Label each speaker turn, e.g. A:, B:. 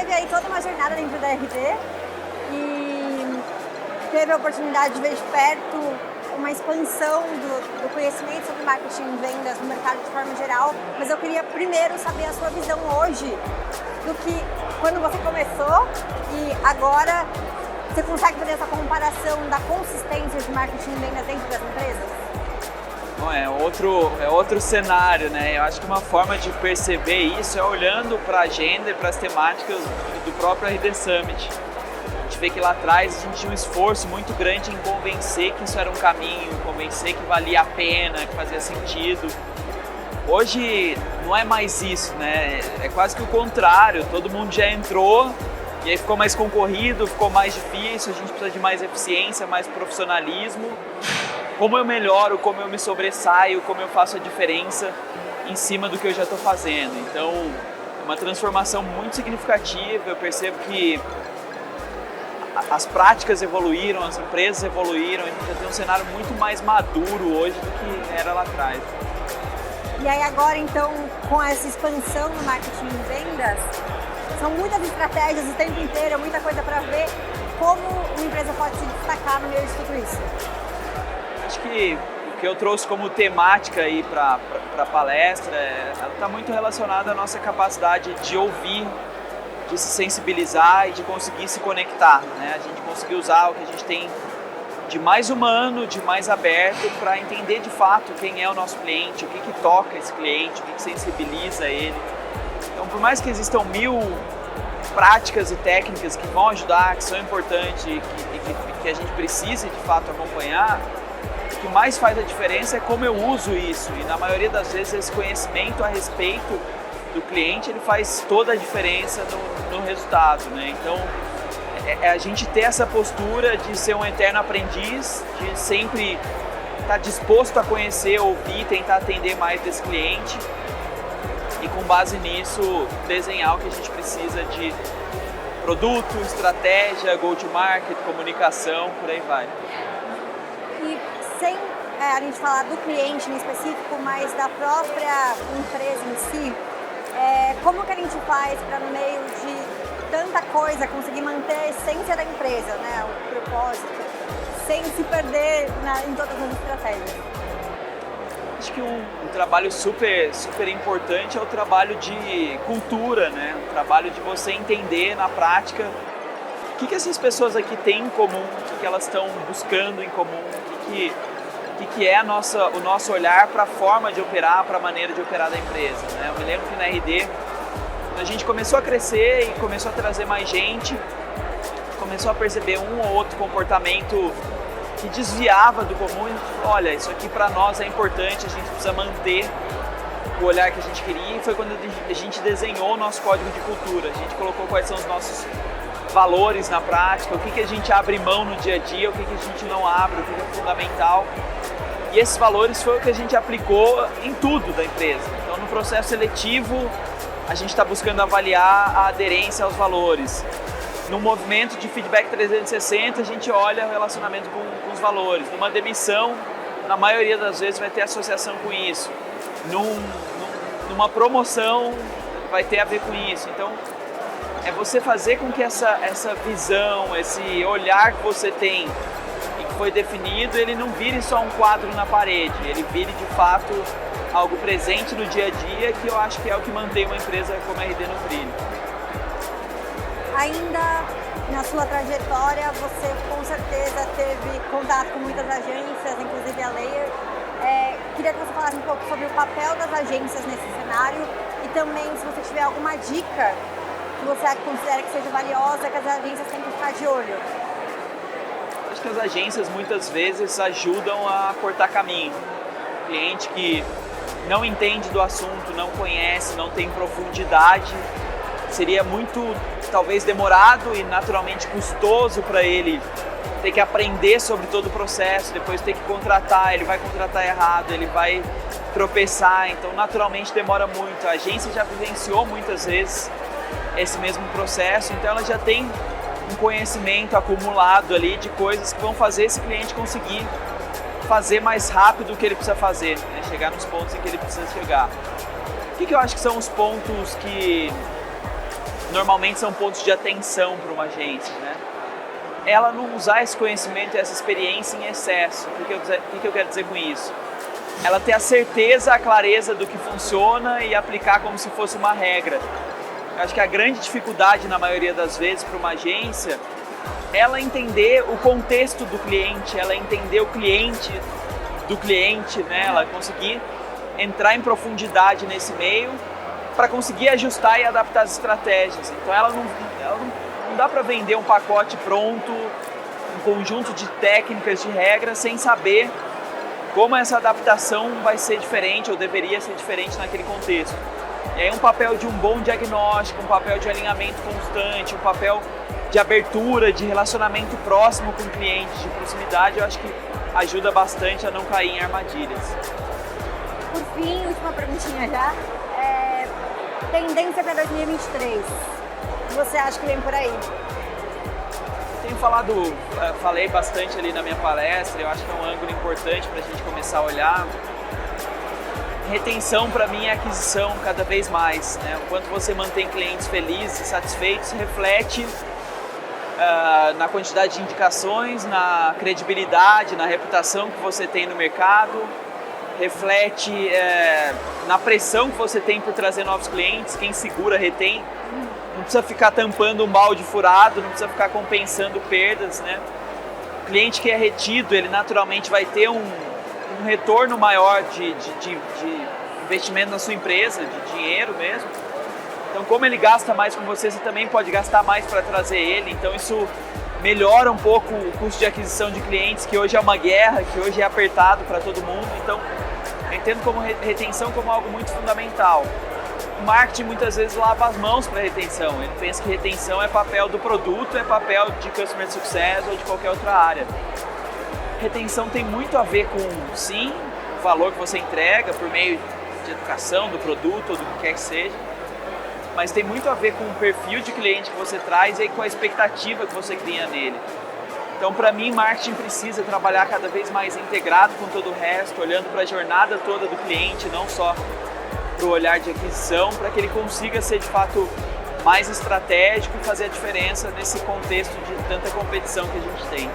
A: teve aí toda uma jornada dentro da RD e teve a oportunidade de ver de perto uma expansão do conhecimento sobre marketing e vendas no mercado de forma geral, mas eu queria primeiro saber a sua visão hoje do que quando você começou e agora você consegue fazer essa comparação da consistência de marketing e vendas dentro das empresas?
B: Bom, é outro cenário, né? Eu acho que uma forma de perceber isso é olhando para a agenda e para as temáticas do próprio RD Summit. A gente vê que lá atrás a gente tinha um esforço muito grande em convencer que isso era um caminho, convencer que valia a pena, que fazia sentido. Hoje não é mais isso, né? É quase que o contrário, todo mundo já entrou e aí ficou mais concorrido, ficou mais difícil, a gente precisa de mais eficiência, mais profissionalismo. Como eu melhoro, como eu me sobressaio, como eu faço a diferença em cima do que eu já estou fazendo. Então, é uma transformação muito significativa, eu percebo que as práticas evoluíram, as empresas evoluíram, a gente já tem um cenário muito mais maduro hoje do que era lá atrás.
A: E aí agora, então, com essa expansão no marketing e vendas, são muitas estratégias o tempo inteiro, muita coisa para ver como uma empresa pode se destacar no meio de tudo isso.
B: Acho que o que eu trouxe como temática aí para a palestra, ela está muito relacionada à nossa capacidade de ouvir, de se sensibilizar e de conseguir se conectar, né? A gente conseguir usar o que a gente tem de mais humano, de mais aberto, para entender de fato quem é o nosso cliente, o que toca esse cliente, o que sensibiliza ele. Então, por mais que existam 1000 práticas e técnicas que vão ajudar, que são importantes e que a gente precise de fato acompanhar, o que mais faz a diferença é como eu uso isso, e na maioria das vezes esse conhecimento a respeito do cliente ele faz toda a diferença no resultado, né? Então é a gente ter essa postura de ser um eterno aprendiz, de sempre estar disposto a conhecer, ouvir, tentar atender mais desse cliente e com base nisso desenhar o que a gente precisa de produto, estratégia, go-to-market, comunicação, por aí vai.
A: E sem a gente falar do cliente em específico, mas da própria empresa em si, como que a gente faz para, no meio de tanta coisa, conseguir manter a essência da empresa, né, o propósito, sem se perder em todas as estratégias?
B: Acho que um trabalho super importante é o trabalho de cultura, né? O trabalho de você entender na prática o que essas pessoas aqui têm em comum, o que elas estão buscando em comum, o que é o nosso olhar para a forma de operar, para a maneira de operar da empresa, né? Eu me lembro que na RD, quando a gente começou a crescer e começou a trazer mais gente, começou a perceber um ou outro comportamento que desviava do comum e a gente falou, olha, isso aqui para nós é importante, a gente precisa manter o olhar que a gente queria, e foi quando a gente desenhou o nosso código de cultura, a gente colocou quais são os nossos valores na prática, o que a gente abre mão no dia a dia, o que a gente não abre, o que é fundamental. E esses valores foi o que a gente aplicou em tudo da empresa. Então, no processo seletivo, a gente está buscando avaliar a aderência aos valores. No movimento de feedback 360, a gente olha o relacionamento com os valores. Numa demissão, na maioria das vezes vai ter associação com isso. Numa promoção, vai ter a ver com isso. Então, é você fazer com que essa visão, esse olhar que você tem e que foi definido, ele não vire só um quadro na parede, ele vire de fato algo presente no dia a dia, que eu acho que é o que mantém uma empresa como a RD no brilho.
A: Ainda na sua trajetória, você com certeza teve contato com muitas agências, inclusive a Layer. Queria que você falasse um pouco sobre o papel das agências nesse cenário e também se você tiver alguma dica que você considera que seja valiosa, que as agências têm que ficar de olho.
B: Acho que as agências muitas vezes ajudam a cortar caminho. O cliente que não entende do assunto, não conhece, não tem profundidade, seria muito, talvez, demorado e naturalmente custoso para ele ter que aprender sobre todo o processo, depois ter que contratar, ele vai contratar errado, ele vai tropeçar, então naturalmente demora muito. A agência já vivenciou muitas vezes esse mesmo processo, então ela já tem um conhecimento acumulado ali de coisas que vão fazer esse cliente conseguir fazer mais rápido o que ele precisa fazer, né? Chegar nos pontos em que ele precisa chegar. O que eu acho que são os pontos que normalmente são pontos de atenção para uma agência, né? Ela não usar esse conhecimento e essa experiência em excesso. O que eu quero dizer com isso? Ela ter a certeza, a clareza do que funciona e aplicar como se fosse uma regra. Eu acho que a grande dificuldade, na maioria das vezes, para uma agência, é ela entender o contexto do cliente, ela entender o cliente do cliente, né? Ela conseguir entrar em profundidade nesse meio para conseguir ajustar e adaptar as estratégias. Então ela não dá para vender um pacote pronto, um conjunto de técnicas, de regras, sem saber como essa adaptação vai ser diferente ou deveria ser diferente naquele contexto. E aí um papel de um bom diagnóstico, um papel de alinhamento constante, um papel de abertura, de relacionamento próximo com o cliente, de proximidade, eu acho que ajuda bastante a não cair em armadilhas.
A: Por fim, última perguntinha já. Tendência para 2023. O que você acha que vem por aí?
B: Falei bastante ali na minha palestra, eu acho que é um ângulo importante para a gente começar a olhar. Retenção para mim é aquisição cada vez mais, né? O quanto você mantém clientes felizes e satisfeitos reflete na quantidade de indicações, na credibilidade, na reputação que você tem no mercado, reflete na pressão que você tem por trazer novos clientes. Quem segura retém. Não precisa ficar tampando um balde furado, não precisa ficar compensando perdas, né? O cliente que é retido, ele naturalmente vai ter um retorno maior de investimento na sua empresa, de dinheiro mesmo. Então, como ele gasta mais com você, você também pode gastar mais para trazer ele. Então, isso melhora um pouco o custo de aquisição de clientes, que hoje é uma guerra, que hoje é apertado para todo mundo. Então, eu entendo como retenção como algo muito fundamental. O marketing muitas vezes lava as mãos para retenção. Ele pensa que retenção é papel do produto, é papel de customer success ou de qualquer outra área. Retenção tem muito a ver com, sim, o valor que você entrega por meio de educação do produto ou do que quer que seja, mas tem muito a ver com o perfil de cliente que você traz e com a expectativa que você cria nele. Então, para mim, marketing precisa trabalhar cada vez mais integrado com todo o resto, olhando para a jornada toda do cliente, não só para o olhar de aquisição, para que ele consiga ser de fato mais estratégico e fazer a diferença nesse contexto de tanta competição que a gente tem.